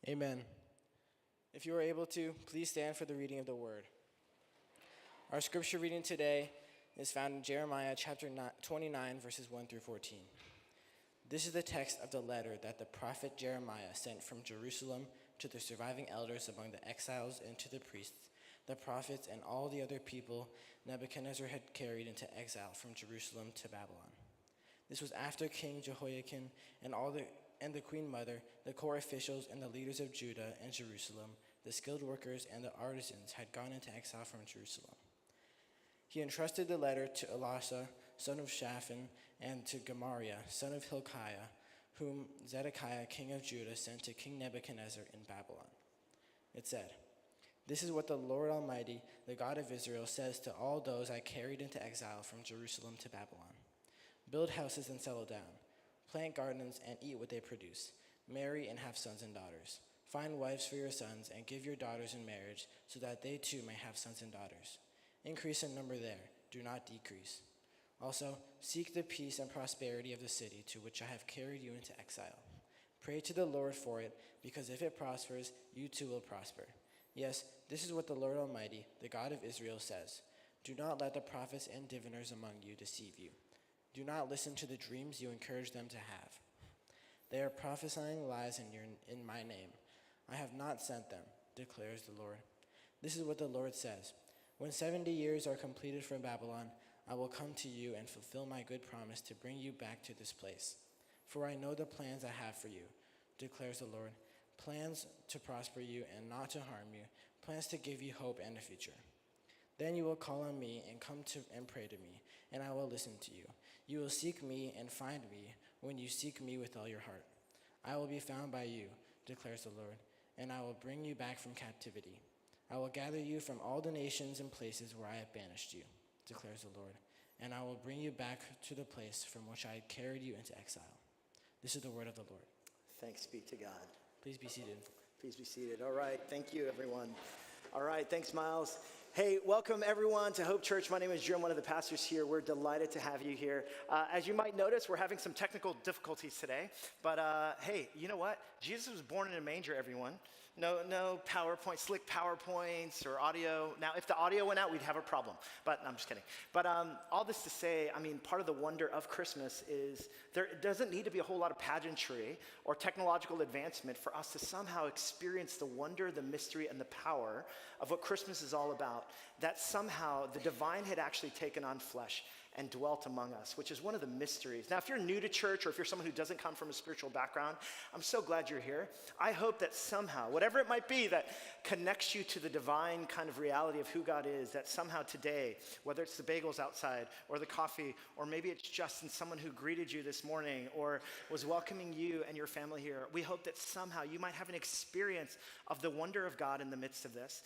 Amen. If you are able to, please stand for the reading of the word. Our scripture reading today is found in Jeremiah chapter 29, verses 1 through 14. This is the text of the letter that the prophet Jeremiah sent from Jerusalem to the surviving elders among the exiles and to the priests, the prophets, and all the other people Nebuchadnezzar had carried into exile from Jerusalem to Babylon. This was after King Jehoiakim and the queen mother, the core officials and the leaders of Judah and Jerusalem, the skilled workers and the artisans had gone into exile from Jerusalem. He entrusted the letter to Elisha, son of Shaphan, and to Gemariah, son of Hilkiah, whom Zedekiah, king of Judah, sent to King Nebuchadnezzar in Babylon. It said, "This is what the Lord Almighty, the God of Israel, says to all those I carried into exile from Jerusalem to Babylon. Build houses and settle down. Plant gardens and eat what they produce. Marry and have sons and daughters. Find wives for your sons and give your daughters in marriage so that they too may have sons and daughters. Increase in number there, do not decrease. Also, seek the peace and prosperity of the city to which I have carried you into exile. Pray to the Lord for it, because if it prospers, you too will prosper. Yes, this is what the Lord Almighty, the God of Israel, says. Do not let the prophets and diviners among you deceive you. Do not listen to the dreams you encourage them to have. They are prophesying lies in my name. I have not sent them, declares the Lord. This is what the Lord says. When 70 years are completed from Babylon, I will come to you and fulfill my good promise to bring you back to this place. For I know the plans I have for you, declares the Lord, plans to prosper you and not to harm you, plans to give you hope and a future. Then you will call on me and come to and pray to me, and I will listen to you. You will seek me and find me when you seek me with all your heart. I will be found by you, declares the Lord, and I will bring you back from captivity. I will gather you from all the nations and places where I have banished you, declares the Lord, and I will bring you back to the place from which I carried you into exile. This is the word of the Lord. Thanks be to God. Please be seated. Please be seated. All right. Thank you, everyone. All right. Thanks, Miles. Hey, welcome everyone to Hope Church. My name is Drew. I'm one of the pastors here. We're delighted to have you here. As you might notice, we're having some technical difficulties today. But hey, you know what? Jesus was born in a manger, everyone. No PowerPoint, slick PowerPoints or audio. Now, if the audio went out, we'd have a problem. But no, I'm just kidding. But all this to say, I mean, part of the wonder of Christmas is there doesn't need to be a whole lot of pageantry or technological advancement for us to somehow experience the wonder, the mystery, and the power of what Christmas is all about. That somehow the divine had actually taken on flesh and dwelt among us, which is one of the mysteries. Now, if you're new to church or if you're someone who doesn't come from a spiritual background, I'm so glad you're here. I hope that somehow, whatever it might be that connects you to the divine kind of reality of who God is, that somehow today, whether it's the bagels outside or the coffee, or maybe it's Justin, someone who greeted you this morning or was welcoming you and your family here, we hope that somehow you might have an experience of the wonder of God in the midst of this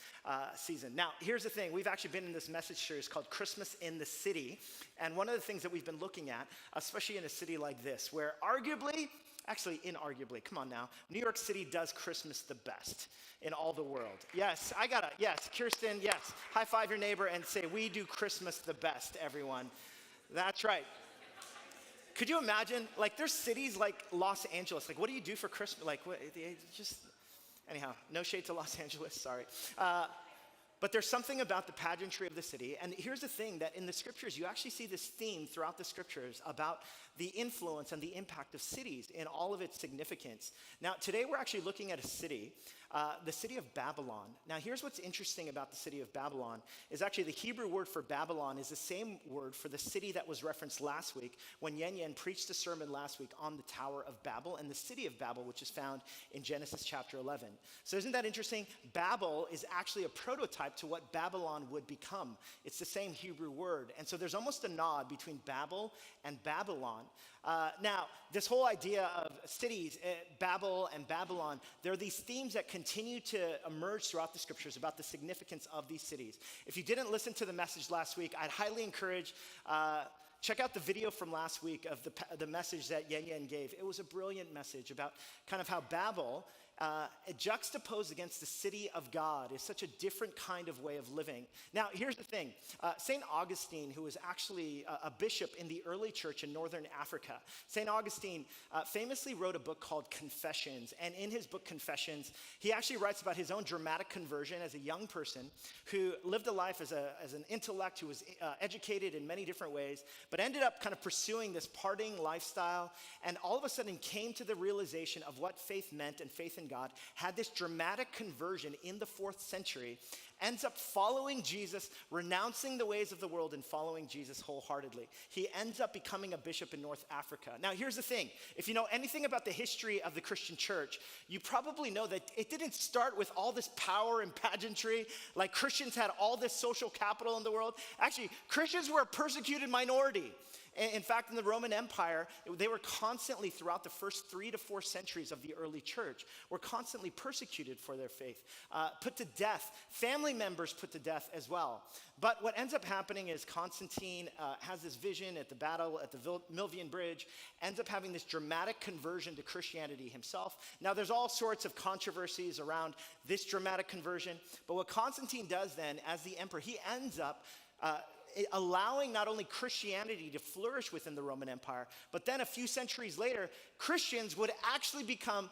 season. Now, here's the thing. We've actually been in this message series called Christmas in the City. And one of the things that we've been looking at, especially in a city like this, where inarguably, come on now, New York City does Christmas the best in all the world. Yes, yes, Kirsten, yes. High five your neighbor and say, we do Christmas the best, everyone. That's right. Could you imagine, like there's cities like Los Angeles, like what do you do for Christmas? Like anyhow, no shade to Los Angeles, sorry. But there's something about the pageantry of the city. And here's the thing, that in the scriptures, you actually see this theme throughout the scriptures about the influence and the impact of cities in all of its significance. Now, today we're actually looking at a city, the city of Babylon. Now, here's what's interesting about the city of Babylon, is actually the Hebrew word for Babylon is the same word for the city that was referenced last week when Yen preached a sermon last week on the Tower of Babel and the city of Babel, which is found in Genesis chapter 11. So isn't that interesting? Babel is actually a prototype to what Babylon would become. It's the same Hebrew word. And so there's almost a nod between Babel and Babylon. Now, this whole idea of cities, Babel and Babylon, there are these themes that continue to emerge throughout the scriptures about the significance of these cities. If you didn't listen to the message last week, I'd highly encourage check out the video from last week of the message that Yen gave. It was a brilliant message about kind of how Babel juxtaposed against the city of God is such a different kind of way of living. Now, here's the thing. St. Augustine, who was actually a bishop in the early church in northern Africa, St. Augustine famously wrote a book called Confessions. And in his book Confessions, he actually writes about his own dramatic conversion as a young person who lived a life as an intellect, who was educated in many different ways, but ended up kind of pursuing this partying lifestyle, and all of a sudden came to the realization of what faith meant and faith in God, had this dramatic conversion in the 4th century, ends up following Jesus, renouncing the ways of the world and following Jesus wholeheartedly. He ends up becoming a bishop in North Africa. Now, here's the thing. If you know anything about the history of the Christian church, you probably know that it didn't start with all this power and pageantry, like Christians had all this social capital in the world. Actually, Christians were a persecuted minority. In fact, in the Roman Empire, they were constantly, throughout the first 3 to 4 centuries of the early church, were constantly persecuted for their faith, put to death, family members put to death as well. But what ends up happening is Constantine has this vision at the battle at the Milvian Bridge, ends up having this dramatic conversion to Christianity himself. Now, there's all sorts of controversies around this dramatic conversion, but what Constantine does then, as the emperor, he ends up allowing not only Christianity to flourish within the Roman Empire, but then a few centuries later, Christians would actually become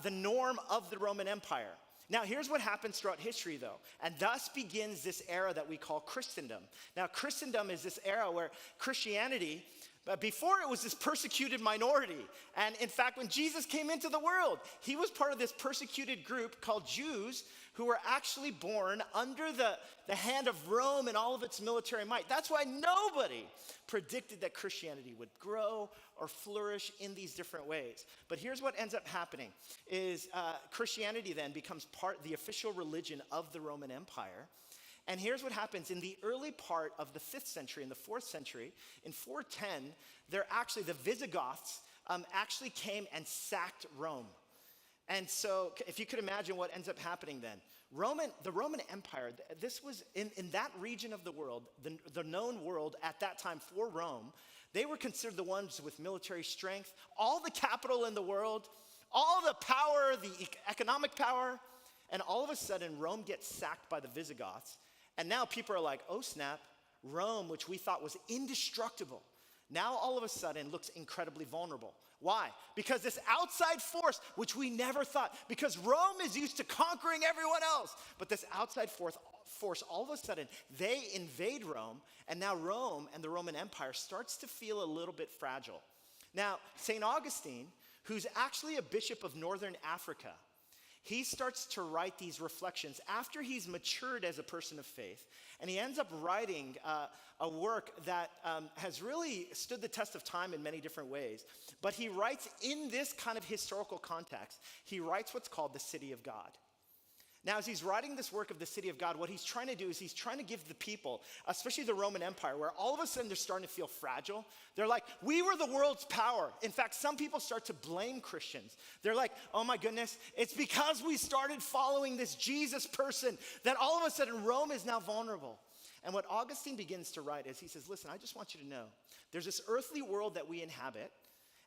the norm of the Roman Empire. Now, here's what happens throughout history, though, and thus begins this era that we call Christendom. Now, Christendom is this era where Christianity, before it was this persecuted minority, and in fact, when Jesus came into the world, he was part of this persecuted group called Jews who were actually born under the hand of Rome and all of its military might. That's why nobody predicted that Christianity would grow or flourish in these different ways. But here's what ends up happening is Christianity then becomes the official religion of the Roman Empire. And here's what happens. In the early part of the 5th century, in the 4th century, in 410, the Visigoths actually came and sacked Rome. And so if you could imagine what ends up happening then, the Roman Empire, this was in that region of the world, the known world at that time for Rome, they were considered the ones with military strength, all the capital in the world, all the power, the economic power, and all of a sudden Rome gets sacked by the Visigoths. And now people are like, oh snap, Rome, which we thought was indestructible, now all of a sudden looks incredibly vulnerable. Why? Because this outside force, which we never thought, because Rome is used to conquering everyone else, but this outside force, all of a sudden, they invade Rome, and now Rome and the Roman Empire starts to feel a little bit fragile. Now, St. Augustine, who's actually a bishop of northern Africa, he starts to write these reflections after he's matured as a person of faith, and he ends up writing a work that has really stood the test of time in many different ways. But he writes in this kind of historical context, he writes what's called the City of God. Now, as he's writing this work of the City of God, what he's trying to do is he's trying to give the people, especially the Roman Empire, where all of a sudden they're starting to feel fragile. They're like, we were the world's power. In fact, some people start to blame Christians. They're like, oh my goodness, it's because we started following this Jesus person that all of a sudden Rome is now vulnerable. And what Augustine begins to write is he says, listen, I just want you to know, there's this earthly world that we inhabit,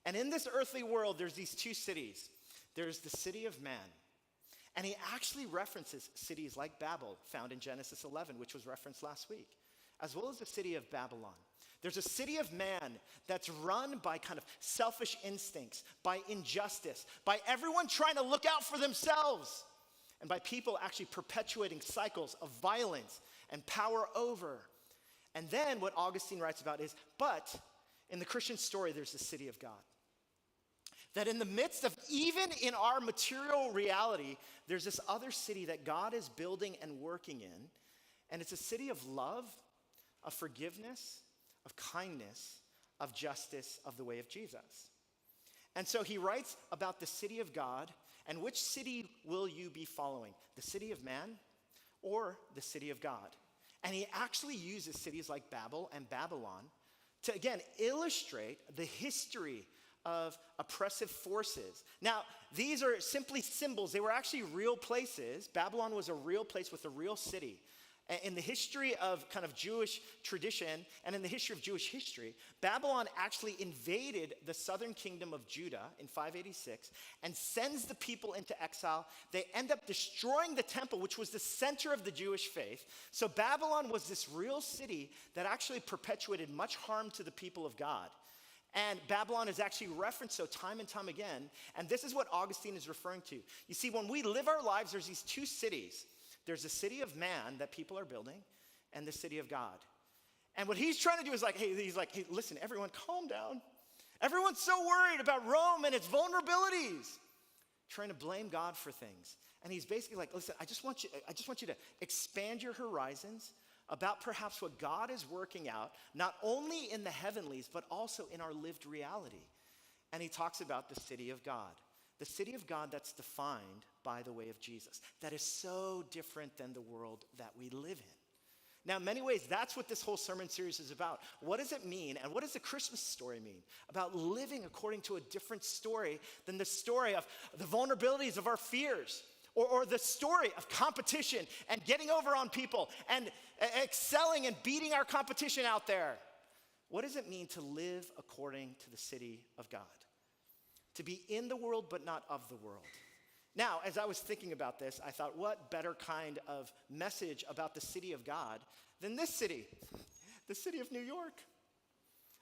and in this earthly world, there's these two cities. There's the city of man. And he actually references cities like Babel, found in Genesis 11, which was referenced last week, as well as the city of Babylon. There's a city of man that's run by kind of selfish instincts, by injustice, by everyone trying to look out for themselves, and by people actually perpetuating cycles of violence and power over. And then what Augustine writes about is, but in the Christian story, there's the city of God. That in the midst of, even in our material reality, there's this other city that God is building and working in. And it's a city of love, of forgiveness, of kindness, of justice, of the way of Jesus. And so he writes about the city of God, and which city will you be following? The city of man or the city of God? And he actually uses cities like Babel and Babylon to, again, illustrate the history of oppressive forces. Now, these are simply symbols. They were actually real places. Babylon was a real place with a real city. In the history of kind of Jewish tradition and in the history of Jewish history, Babylon actually invaded the southern kingdom of Judah in 586 and sends the people into exile. They end up destroying the temple, which was the center of the Jewish faith. So Babylon was this real city that actually perpetuated much harm to the people of God. And Babylon is actually referenced so time and time again. And this is what Augustine is referring to. You see, when we live our lives, there's these two cities. There's the city of man that people are building and the city of God. And what he's trying to do is hey, listen, everyone, calm down. Everyone's so worried about Rome and its vulnerabilities, trying to blame God for things. And he's basically like, listen, I just want you to expand your horizons about perhaps what God is working out, not only in the heavenlies, but also in our lived reality. And he talks about the city of God. The city of God that's defined by the way of Jesus. That is so different than the world that we live in. Now, in many ways, that's what this whole sermon series is about. What does it mean, and what does the Christmas story mean? About living according to a different story than the story of the vulnerabilities of our fears, or the story of competition and getting over on people and excelling and beating our competition out there. What does it mean to live according to the city of God? To be in the world but not of the world. Now, as I was thinking about this, I thought, what better kind of message about the city of God than this city, the city of New York?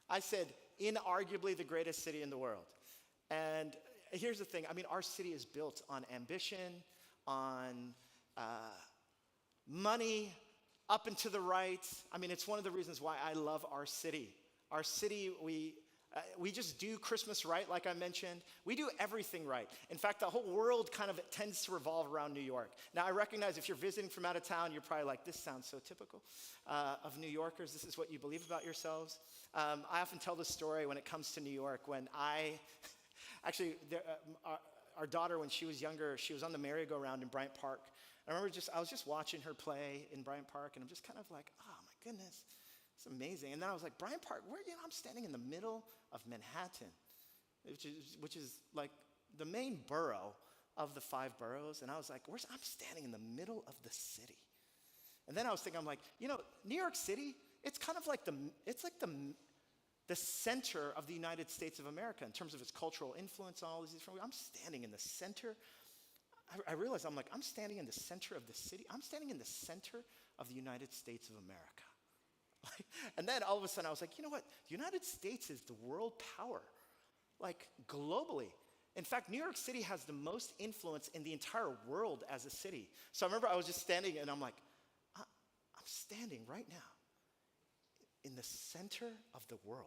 I said, inarguably the greatest city in the world. And here's the thing, our city is built on ambition, on money, up and to the right. It's one of the reasons why I love our city. Our city, we just do Christmas right, like I mentioned. We do everything right. In fact, the whole world kind of tends to revolve around New York. Now, I recognize if you're visiting from out of town, you're probably like, this sounds so typical of New Yorkers. This is what you believe about yourselves. I often tell this story when it comes to New York. When our daughter, when she was younger, she was on the merry-go-round in Bryant Park. I remember I was just watching her play in Bryant Park, and I'm just kind of like, oh my goodness, it's amazing. And then I was like, Bryant Park, I'm standing in the middle of Manhattan, which is like the main borough of the 5 boroughs. And I was like, I'm standing in the middle of the city. And then I was thinking, I'm like, New York City, it's kind of like the center of the United States of America in terms of its cultural influence and all these different ways. I'm standing in the center. I realized, I'm standing in the center of the city. I'm standing in the center of the United States of America. And then all of a sudden I was like, you know what? The United States is the world power, globally. In fact, New York City has the most influence in the entire world as a city. So I remember I was just standing and I'm like, I'm standing right now in the center of the world.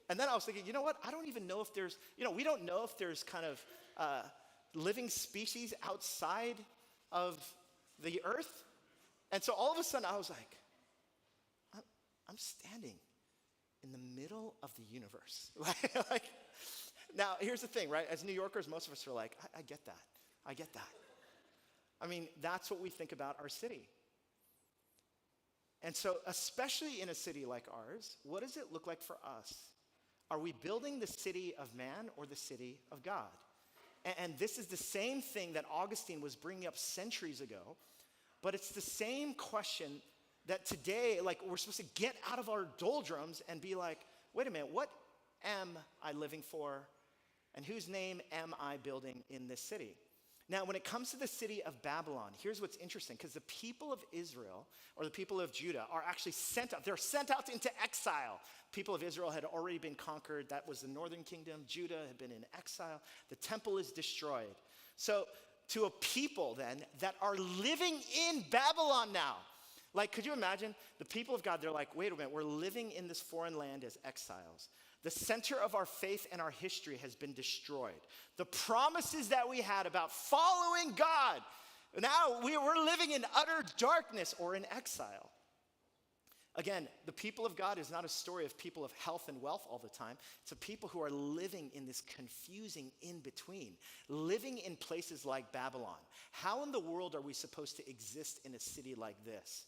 And then I was thinking, you know what? I don't even know if there's, we don't know if there's kind of living species outside of the earth. And so all of a sudden I was like, I'm standing in the middle of the universe. Now, here's the thing, right? As New Yorkers, most of us are like, I get that. I get that. That's what we think about our city. And so, especially in a city like ours, what does it look like for us? Are we building the city of man or the city of God? And this is the same thing that Augustine was bringing up centuries ago, but it's the same question that today, we're supposed to get out of our doldrums and be like, wait a minute, what am I living for? And whose name am I building in this city? Now, when it comes to the city of Babylon, here's what's interesting, because the people of Israel, or the people of Judah, are actually sent out. They're sent out into exile. People of Israel had already been conquered. That was the northern kingdom. Judah had been in exile. The temple is destroyed. So, to a people then that are living in Babylon now, could you imagine? The people of God, they're like, wait a minute, we're living in this foreign land as exiles. The center of our faith and our history has been destroyed. The promises that we had about following God, now we're living in utter darkness or in exile. Again, the people of God is not a story of people of health and wealth all the time. It's a people who are living in this confusing in-between, living in places like Babylon. How in the world are we supposed to exist in a city like this?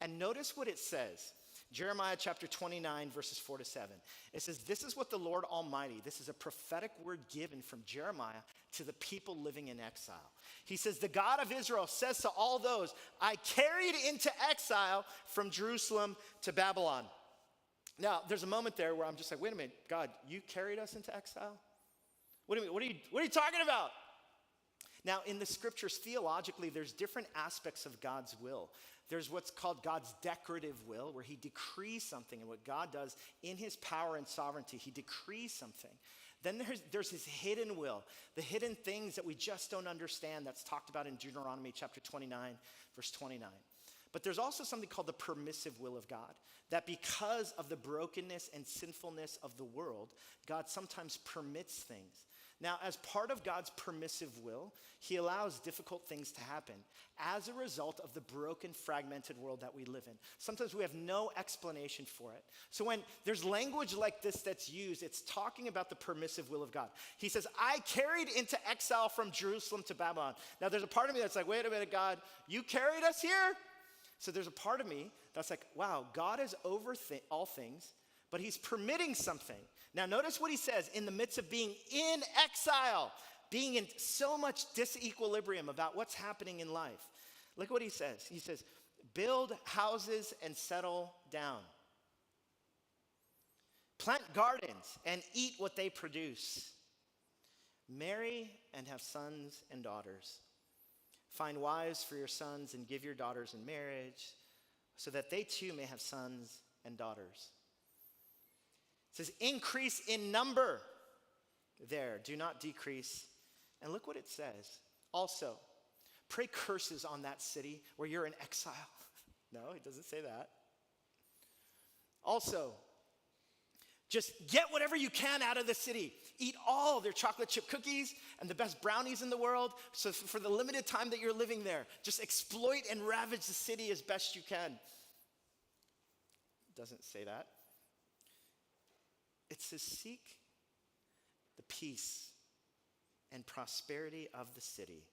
And notice what it says. Jeremiah chapter 29, verses 4 to 7. It says, this is what the Lord Almighty, this is a prophetic word given from Jeremiah to the people living in exile. He says, the God of Israel says to all those I carried into exile from Jerusalem to Babylon. Now, there's a moment there where I'm just like, wait a minute, God, you carried us into exile? What do you mean? What are you talking about? Now, in the scriptures, theologically, there's different aspects of God's will. There's what's called God's decorative will, where he decrees something, and what God does in his power and sovereignty, he decrees something. Then there's his hidden will, the hidden things that we just don't understand, that's talked about in Deuteronomy chapter 29, verse 29. But there's also something called the permissive will of God, that because of the brokenness and sinfulness of the world, God sometimes permits things. Now, as part of God's permissive will, he allows difficult things to happen as a result of the broken, fragmented world that we live in. Sometimes we have no explanation for it. So when there's language like this that's used, it's talking about the permissive will of God. He says, I carried into exile from Jerusalem to Babylon. Now, there's a part of me that's like, wait a minute, God, you carried us here? So there's a part of me that's like, wow, God is over all things, but he's permitting something. Now, notice what he says in the midst of being in exile, being in so much disequilibrium about what's happening in life. Look what he says. He says, build houses and settle down. Plant gardens and eat what they produce. Marry and have sons and daughters. Find wives for your sons and give your daughters in marriage so that they too may have sons and daughters. It says, increase in number there, do not decrease. And look what it says. Also, pray curses on that city where you're in exile. No, it doesn't say that. Also, just get whatever you can out of the city. Eat all their chocolate chip cookies and the best brownies in the world. So for the limited time that you're living there, just exploit and ravage the city as best you can. It doesn't say that. It says, seek the peace and prosperity of the city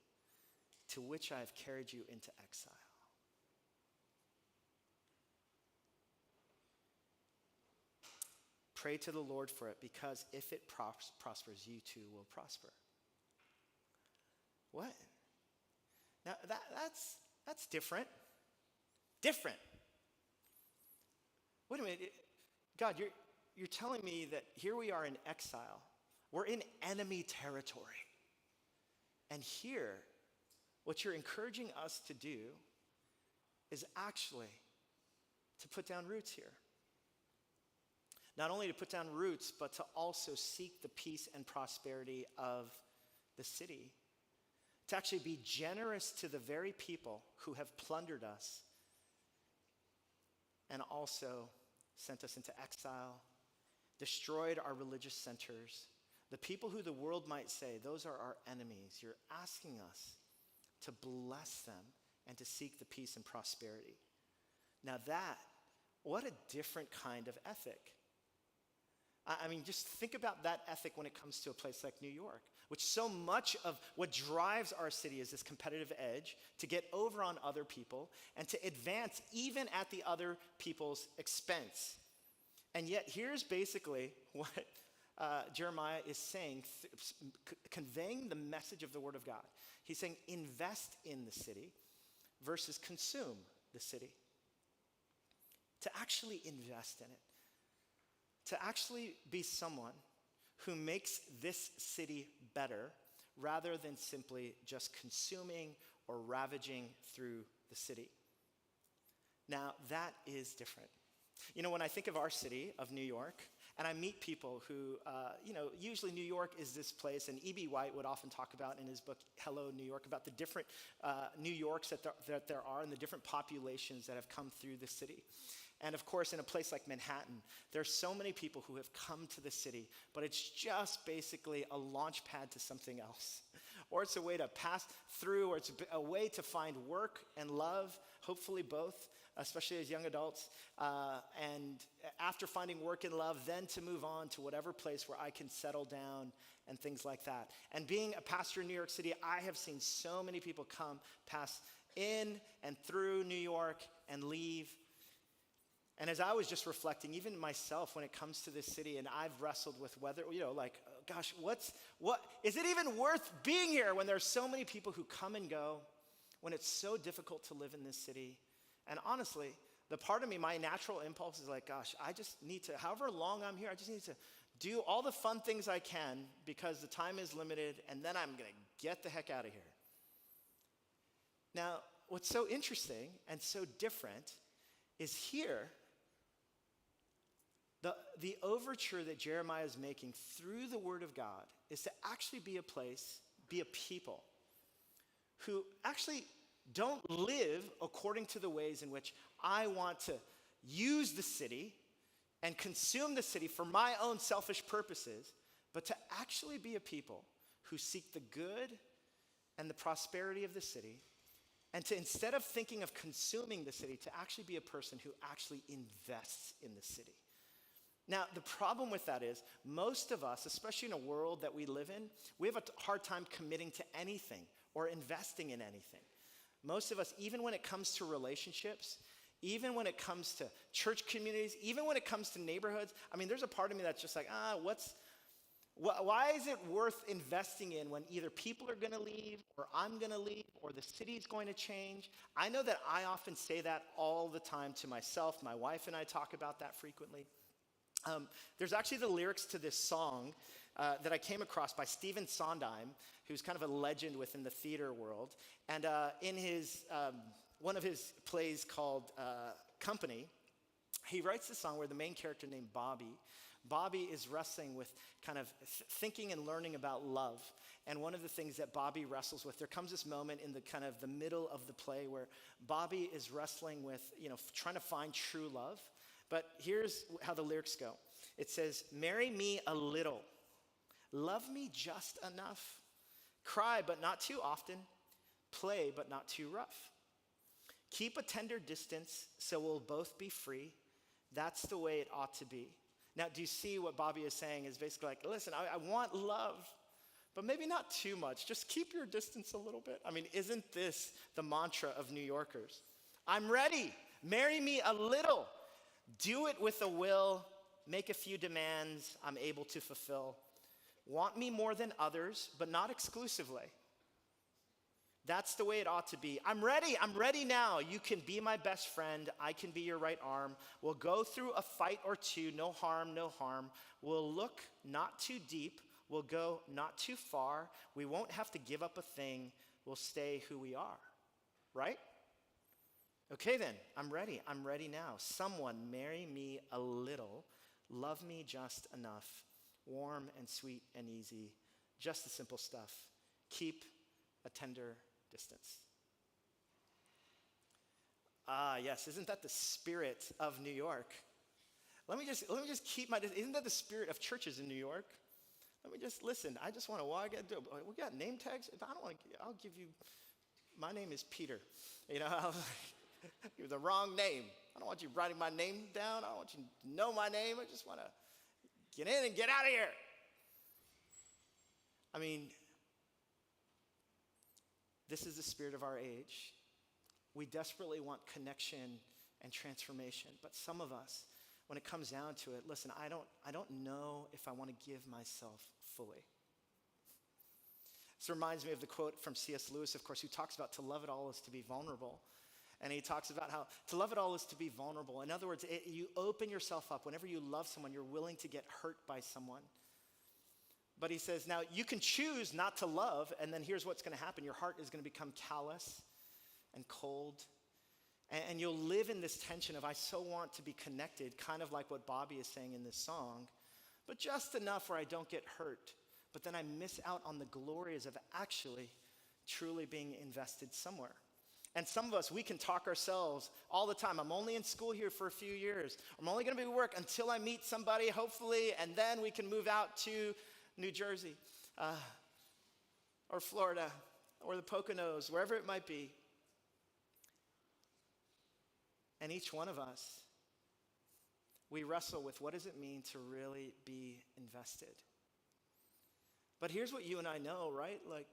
to which I have carried you into exile. Pray to the Lord for it, because if it prospers, you too will prosper. What? Now that's different. Different. Wait a minute, God, you're telling me that here we are in exile. We're in enemy territory. And here, what you're encouraging us to do is actually to put down roots here. Not only to put down roots, but to also seek the peace and prosperity of the city. To actually be generous to the very people who have plundered us and also sent us into exile, destroyed our religious centers. The people who the world might say, those are our enemies. You're asking us to bless them and to seek the peace and prosperity. Now what a different kind of ethic. I mean, just think about that ethic when it comes to a place like New York, which so much of what drives our city is this competitive edge to get over on other people and to advance even at the other people's expense. And yet here's basically what Jeremiah is saying, conveying the message of the word of God. He's saying invest in the city versus consume the city. To actually invest in it. To actually be someone who makes this city better rather than simply just consuming or ravaging through the city. Now, that is different. You know, when I think of our city of New York, and I meet people who, usually New York is this place, and E.B. White would often talk about in his book, Hello, New York, about the different New Yorks that there are and the different populations that have come through the city. And of course, in a place like Manhattan, there's so many people who have come to the city, but it's just basically a launch pad to something else. Or it's a way to pass through, or it's a way to find work and love, hopefully both, especially as young adults. And after finding work and love, then to move on to whatever place where I can settle down and things like that. And being a pastor in New York City, I have seen so many people come, pass in and through New York and leave. And as I was just reflecting, even myself, when it comes to this city, and I've wrestled with whether, like, gosh, what is it even worth being here when there's so many people who come and go, when it's so difficult to live in this city? And honestly, the part of me, my natural impulse is like, gosh, I just need to, however long I'm here, I just need to do all the fun things I can because the time is limited, and then I'm going to get the heck out of here. Now, what's so interesting and so different is here, the overture that Jeremiah is making through the word of God is to actually be a place, be a people who actually don't live according to the ways in which I want to use the city and consume the city for my own selfish purposes, but to actually be a people who seek the good and the prosperity of the city, and to, instead of thinking of consuming the city, to actually be a person who actually invests in the city. Now, the problem with that is most of us, especially in a world that we live in, we have a hard time committing to anything or investing in anything. Most of us, even when it comes to relationships, even when it comes to church communities, even when it comes to neighborhoods, I mean, there's a part of me that's just like, why is it worth investing in when either people are gonna leave, or I'm gonna leave, or the city's going to change? I know that I often say that all the time to myself. My wife and I talk about that frequently. There's actually the lyrics to this song that I came across by Stephen Sondheim, who's kind of a legend within the theater world. And in his one of his plays called Company, he writes the song where the main character named Bobby is wrestling with kind of thinking and learning about love. And one of the things that Bobby wrestles with, there comes this moment in the kind of the middle of the play where Bobby is wrestling with, trying to find true love. But here's how the lyrics go. It says, "Marry me a little, love me just enough, cry but not too often, play but not too rough. Keep a tender distance so we'll both be free. That's the way it ought to be." Now, do you see what Bobby is saying is basically like, listen, I want love, but maybe not too much. Just keep your distance a little bit. I mean, isn't this the mantra of New Yorkers? I'm ready. Marry me a little. Do it with a will. Make a few demands I'm able to fulfill. Want me more than others, but not exclusively. That's the way it ought to be. I'm ready now. You can be my best friend. I can be your right arm. We'll go through a fight or two. No harm, no harm. We'll look not too deep. We'll go not too far. We won't have to give up a thing. We'll stay who we are. Right? Okay then, I'm ready now. Someone marry me a little, love me just enough, warm and sweet and easy, just the simple stuff. Keep a tender distance. Ah, yes, isn't that the spirit of New York? Let me just keep isn't that the spirit of churches in New York? Let me just listen. I just want to walk. We got name tags. I'll give you. My name is Peter. You're the wrong name. I don't want you writing my name down. I don't want you to know my name. I just want to get in and get out of here. I mean, this is the spirit of our age. We desperately want connection and transformation, but some of us, when it comes down to it, listen, I don't know if I want to give myself fully. This reminds me of the quote from C.S. Lewis, of course, who talks about to love it all is to be vulnerable. And he talks about how to love it all is to be vulnerable. In other words, you open yourself up. Whenever you love someone, you're willing to get hurt by someone. But he says, now you can choose not to love, and then here's what's going to happen. Your heart is going to become callous and cold. And you'll live in this tension of, I so want to be connected, kind of like what Bobby is saying in this song, but just enough where I don't get hurt. But then I miss out on the glories of actually truly being invested somewhere. And some of us, we can talk ourselves all the time. I'm only in school here for a few years. I'm only going to be at work until I meet somebody, hopefully, and then we can move out to New Jersey or Florida or the Poconos, wherever it might be. And each one of us, we wrestle with what does it mean to really be invested? But here's what you and I know, right? Like,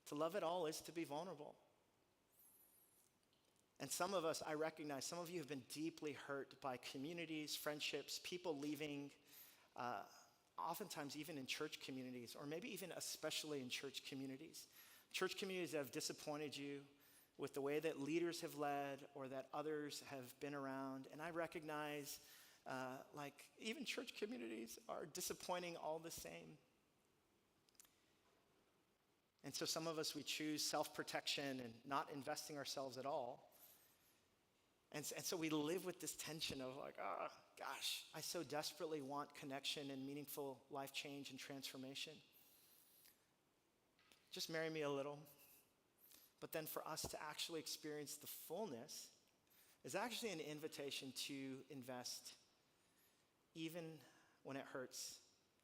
to love it all is to be vulnerable. And some of us, I recognize, some of you have been deeply hurt by communities, friendships, people leaving, oftentimes even in church communities, or maybe even especially in church communities. Church communities that have disappointed you with the way that leaders have led or that others have been around. And I recognize, even church communities are disappointing all the same. And so some of us, we choose self-protection and not investing ourselves at all. And so we live with this tension of like, gosh, I so desperately want connection and meaningful life change and transformation. Just marry me a little. But then for us to actually experience the fullness is actually an invitation to invest even when it hurts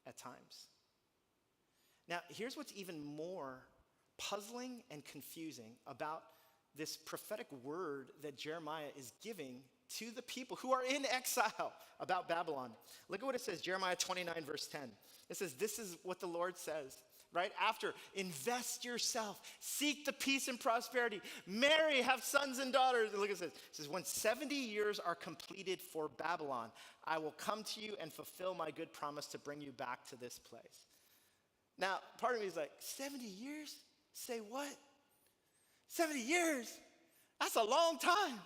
at times. Now, here's what's even more puzzling and confusing about this prophetic word that Jeremiah is giving to the people who are in exile about Babylon. Look at what it says, Jeremiah 29, verse 10. It says, this is what the Lord says, right? After, invest yourself, seek the peace and prosperity, marry, have sons and daughters. And look at this. It says, when 70 years are completed for Babylon, I will come to you and fulfill my good promise to bring you back to this place. Now, part of me is like, 70 years? Say what? 70 years? That's a long time.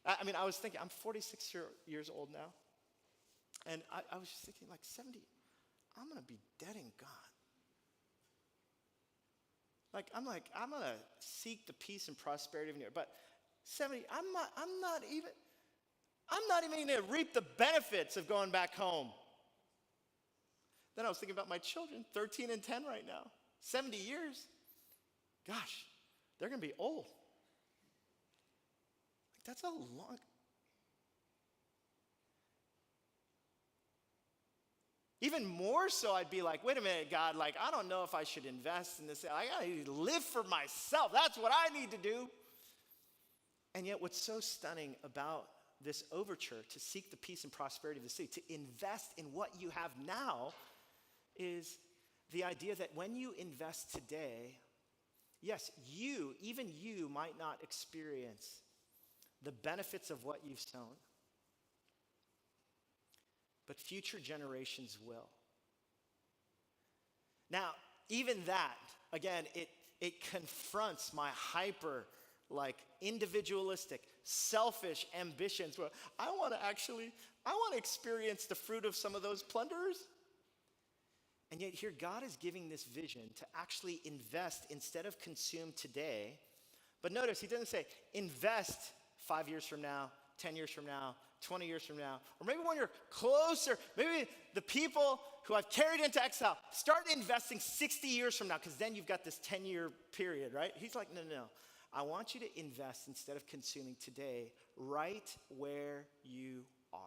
I was thinking, I'm 46 years old now. And I was just thinking, like, 70, I'm going to be dead and gone. I'm going to seek the peace and prosperity of the earth. But 70, I'm not even going to reap the benefits of going back home. Then I was thinking about my children, 13 and 10 right now. 70 years. Gosh, they're going to be old. That's a long. Even more so, I'd be like, wait a minute, God, I don't know if I should invest in this. I got to live for myself. That's what I need to do. And yet what's so stunning about this overture to seek the peace and prosperity of the city, to invest in what you have now, is the idea that when you invest today, yes, even you might not experience the benefits of what you've sown, but future generations will. Now, even that, again, it confronts my hyper, individualistic, selfish ambitions where I want to experience the fruit of some of those plunderers. And yet here God is giving this vision to actually invest instead of consume today. But notice he doesn't say invest 5 years from now, 10 years from now, 20 years from now, or maybe when you're closer, maybe the people who I've carried into exile, start investing 60 years from now, because then you've got this 10-year period, right? He's like, no. I want you to invest instead of consuming today, right where you are.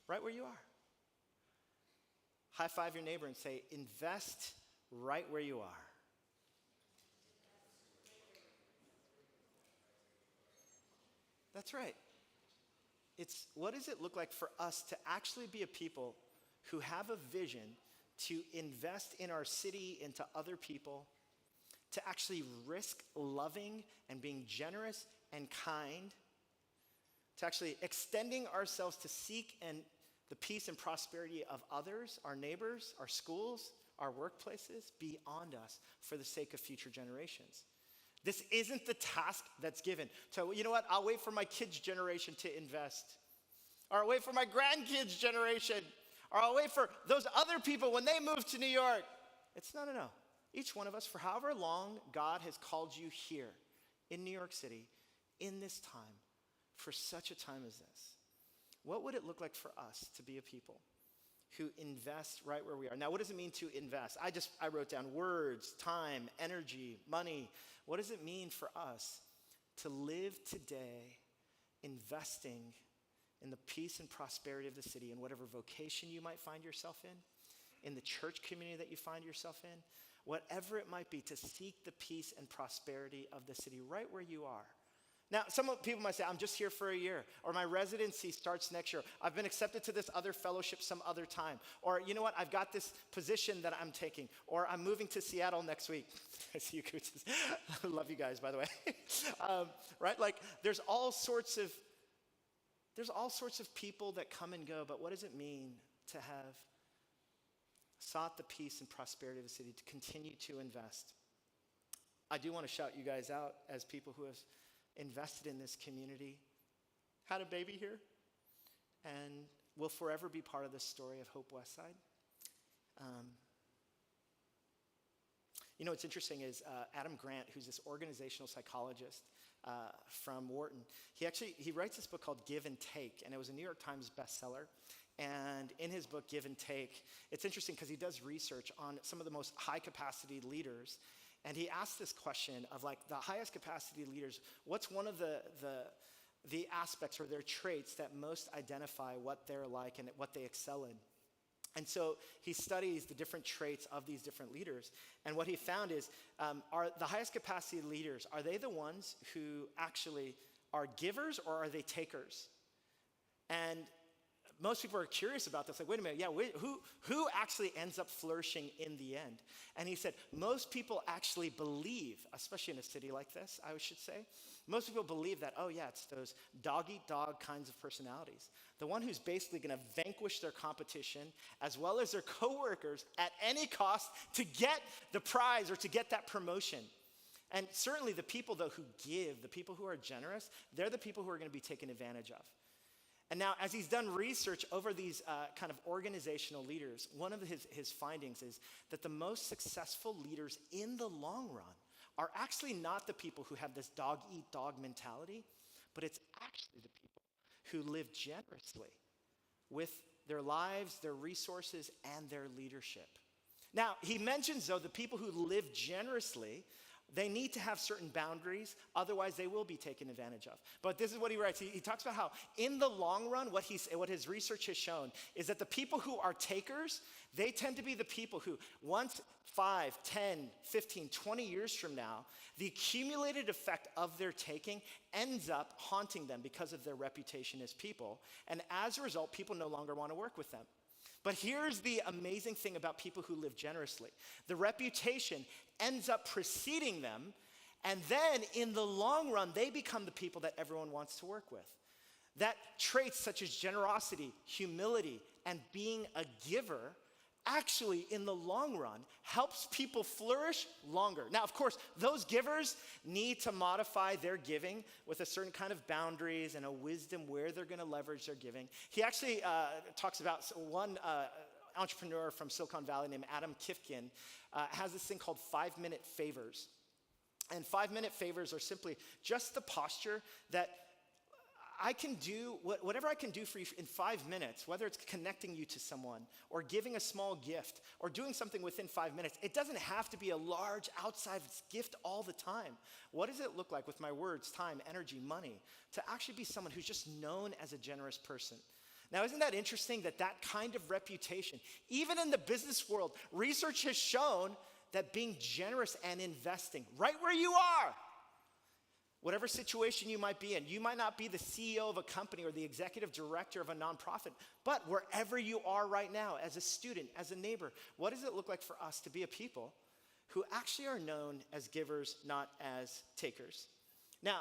Right where you are. High five your neighbor and say, invest right where you are. That's right. It's what does it look like for us to actually be a people who have a vision to invest in our city, into other people, to actually risk loving and being generous and kind, to actually extending ourselves to seek and the peace and prosperity of others, our neighbors, our schools, our workplaces, beyond us for the sake of future generations. This isn't the task that's given. So you know what? I'll wait for my kids' generation to invest. Or I'll wait for my grandkids' generation. Or I'll wait for those other people when they move to New York. It's no. Each one of us, for however long God has called you here in New York City, in this time, for such a time as this, what would it look like for us to be a people who invest right where we are? Now, what does it mean to invest? I wrote down words, time, energy, money. What does it mean for us to live today investing in the peace and prosperity of the city in whatever vocation you might find yourself in the church community that you find yourself in, whatever it might be, to seek the peace and prosperity of the city right where you are? Now, some people might say, I'm just here for a year, or my residency starts next year. I've been accepted to this other fellowship some other time. Or, you know what, I've got this position that I'm taking, or I'm moving to Seattle next week. I see you, Coots. I love you guys, by the way. Right? Like, there's all sorts of people that come and go, but what does it mean to have sought the peace and prosperity of the city, to continue to invest? I do want to shout you guys out as people who have invested in this community, had a baby here, and will forever be part of the story of Hope Westside. You know what's interesting is Adam Grant, who's this organizational psychologist from Wharton, he writes this book called Give and Take, and it was a New York Times bestseller. And in his book, Give and Take, it's interesting because he does research on some of the most high capacity leaders. And he asked this question of, like, the highest capacity leaders, what's one of the aspects or their traits that most identify what they're like and what they excel in? And so he studies the different traits of these different leaders. And what he found is, are the highest capacity leaders, are they the ones who actually are givers, or are they takers? And most people are curious about this. Like, wait a minute, who actually ends up flourishing in the end? And he said, most people actually believe, especially in a city like this, I should say, most people believe that, oh yeah, it's those dog-eat-dog kinds of personalities. The one who's basically going to vanquish their competition as well as their coworkers at any cost to get the prize or to get that promotion. And certainly the people, though, who give, the people who are generous, they're the people who are going to be taken advantage of. And now, as he's done research over these kind of organizational leaders, one of his findings is that the most successful leaders in the long run are actually not the people who have this dog-eat-dog mentality, but it's actually the people who live generously with their lives, their resources, and their leadership. Now, he mentions, though, the people who live generously, they need to have certain boundaries, otherwise they will be taken advantage of. But this is what he writes. He talks about how in the long run, what his research has shown is that the people who are takers, they tend to be the people who once 5, 10, 15, 20 years from now, the accumulated effect of their taking ends up haunting them because of their reputation as people. And as a result, people no longer want to work with them. But here's the amazing thing about people who live generously. The reputation ends up preceding them, and then in the long run, they become the people that everyone wants to work with. That traits such as generosity, humility, and being a giver actually, in the long run, helps people flourish longer. Now, of course, those givers need to modify their giving with a certain kind of boundaries and a wisdom where they're going to leverage their giving. He actually talks about one entrepreneur from Silicon Valley named Adam Kifkin has this thing called 5-minute favors. And 5-minute favors are simply just the posture that I can do whatever I can do for you in 5 minutes, whether it's connecting you to someone or giving a small gift or doing something within 5 minutes. It doesn't have to be a large outside gift all the time. What does it look like with my words, time, energy, money, to actually be someone who's just known as a generous person? Now, isn't that interesting that that kind of reputation, even in the business world, research has shown that being generous and investing right where you are, whatever situation you might be in, you might not be the CEO of a company or the executive director of a nonprofit, but wherever you are right now, as a student, as a neighbor, what does it look like for us to be a people who actually are known as givers, not as takers? Now,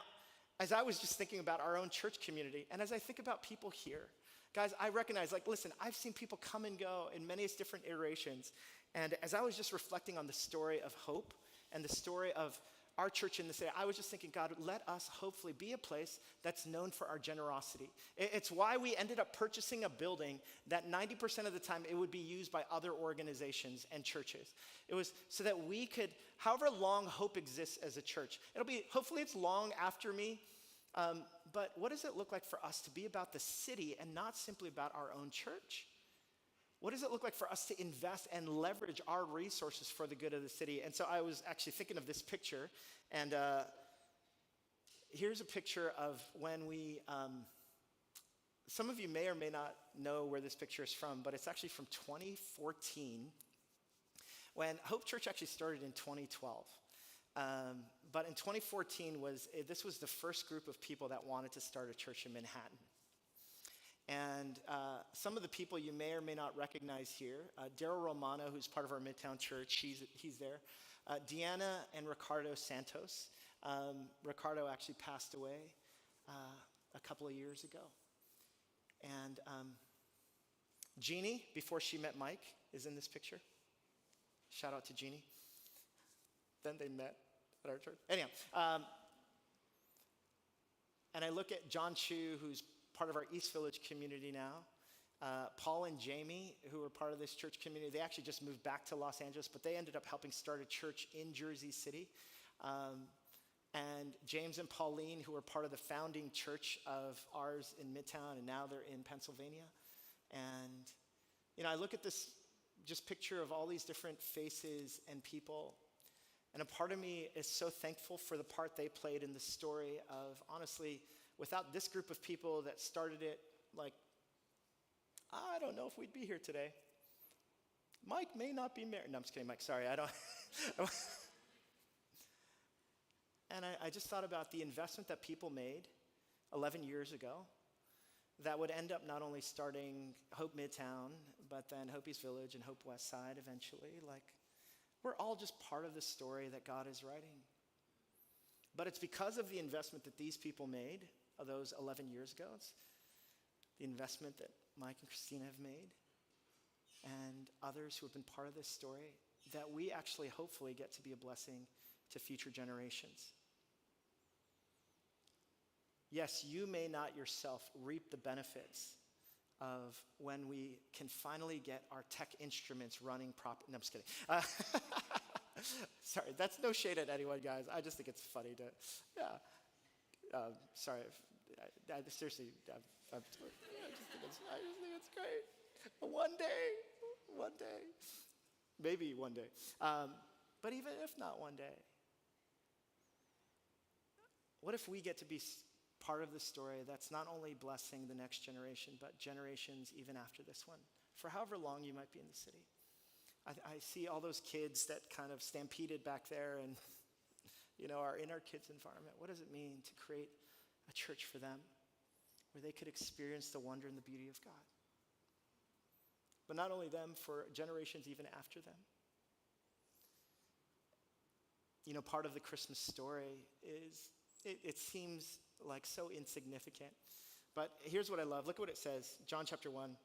as I was just thinking about our own church community, and as I think about people here, guys, I recognize, listen, I've seen people come and go in many different iterations, and as I was just reflecting on the story of hope and the story of our church in this area, I was just thinking, God, let us hopefully be a place that's known for our generosity. It's why we ended up purchasing a building that 90% of the time it would be used by other organizations and churches. It was so that we could, however long Hope exists as a church, hopefully it's long after me, but what does it look like for us to be about the city and not simply about our own church? What does it look like for us to invest and leverage our resources for the good of the city? And so I was actually thinking of this picture, and here's a picture of when we, some of you may or may not know where this picture is from, but it's actually from 2014, when Hope Church actually started in 2012. But in 2014, this was the first group of people that wanted to start a church in Manhattan. And some of the people you may or may not recognize here, Daryl Romano, who's part of our Midtown church, he's there. Deanna and Ricardo Santos. Ricardo actually passed away a couple of years ago. And Jeannie, before she met Mike, is in this picture. Shout out to Jeannie. Then they met at our church. Anyhow, and I look at John Chu, who's part of our East Village community now. Paul and Jamie, who are part of this church community, they actually just moved back to Los Angeles, but they ended up helping start a church in Jersey City. And James and Pauline, who were part of the founding church of ours in Midtown, and now they're in Pennsylvania. And, I look at this just picture of all these different faces and people, and a part of me is so thankful for the part they played in the story of, honestly, without this group of people that started it, I don't know if we'd be here today. Mike may not be married. No, I'm just kidding, Mike. Sorry, I don't. And I just thought about the investment that people made 11 years ago that would end up not only starting Hope Midtown, but then Hope East Village and Hope West Side eventually. We're all just part of the story that God is writing. But it's because of the investment that these people made of those 11 years ago. It's the investment that Mike and Christina have made and others who have been part of this story that we actually hopefully get to be a blessing to future generations. Yes, you may not yourself reap the benefits of when we can finally get our tech instruments running properly. No, I'm just kidding. Sorry, that's no shade at anyone, guys. I just think it's funny to, yeah. Sorry, seriously, I just think it's great. One day, maybe one day. But even if not one day, what if we get to be part of the story that's not only blessing the next generation, but generations even after this one, for however long you might be in the city? I see all those kids that kind of stampeded back there and, are in our kids' environment. What does it mean to create a church for them where they could experience the wonder and the beauty of God? But not only them, for generations even after them. Part of the Christmas story is, it seems like so insignificant. But here's what I love. Look at what it says. John chapter 1.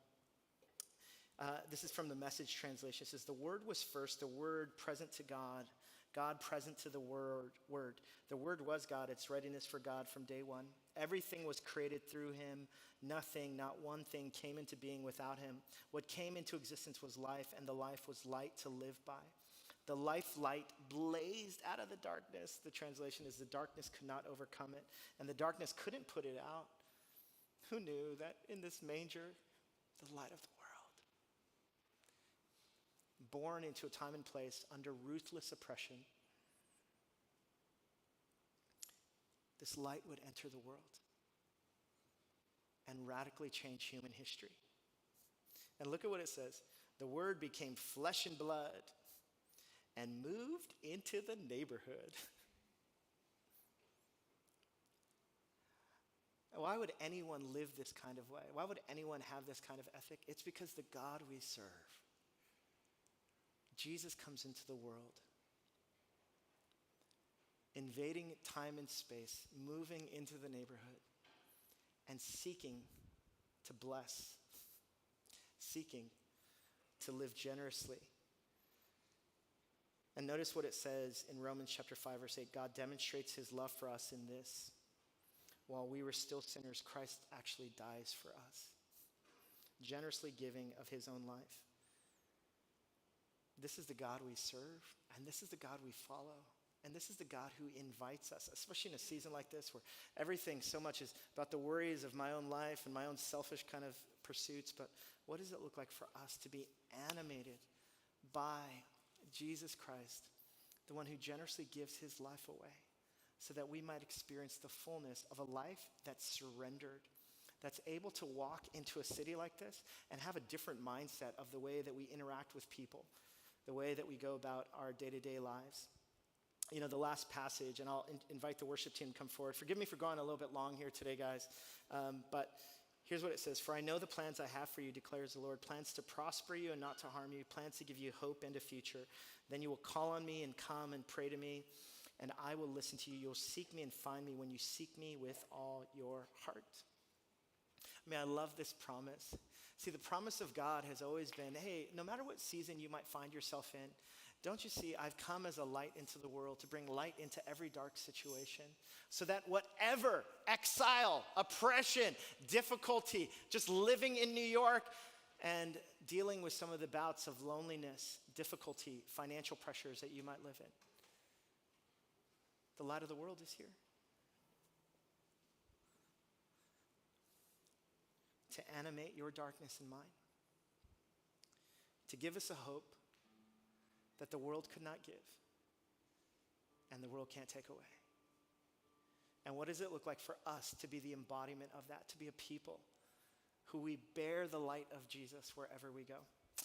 This is from the Message translation. It says, the Word was first, the Word present to God, God present to the Word. The Word was God, its readiness for God from day one. Everything was created through him. Nothing, not one thing came into being without him. What came into existence was life, and the life was light to live by. The life light blazed out of the darkness. The translation is the darkness could not overcome it, and the darkness couldn't put it out. Who knew that in this manger, the light of the world, born into a time and place under ruthless oppression, this light would enter the world and radically change human history. And look at what it says. The Word became flesh and blood and moved into the neighborhood. Why would anyone live this kind of way? Why would anyone have this kind of ethic? It's because the God we serve, Jesus, comes into the world, invading time and space, moving into the neighborhood, and seeking to bless, seeking to live generously. And notice what it says in Romans chapter 5, verse 8. God demonstrates his love for us in this. While we were still sinners, Christ actually dies for us, generously giving of his own life. This is the God we serve, and this is the God we follow. And this is the God who invites us, especially in a season like this where everything so much is about the worries of my own life and my own selfish kind of pursuits. But what does it look like for us to be animated by Jesus Christ, the one who generously gives his life away so that we might experience the fullness of a life that's surrendered, that's able to walk into a city like this and have a different mindset of the way that we interact with people, the way that we go about our day-to-day lives. the last passage, and I'll invite the worship team to come forward. Forgive me for going a little bit long here today, guys, but here's what it says. For I know the plans I have for you, declares the Lord, plans to prosper you and not to harm you, plans to give you hope and a future. Then you will call on me and come and pray to me, and I will listen to you. You'll seek me and find me when you seek me with all your heart. I love this promise. See, the promise of God has always been, hey, no matter what season you might find yourself in, don't you see, I've come as a light into the world to bring light into every dark situation so that whatever exile, oppression, difficulty, just living in New York and dealing with some of the bouts of loneliness, difficulty, financial pressures that you might live in, the light of the world is here to animate your darkness and mine, to give us a hope that the world could not give and the world can't take away. And what does it look like for us to be the embodiment of that, to be a people who we bear the light of Jesus wherever we go?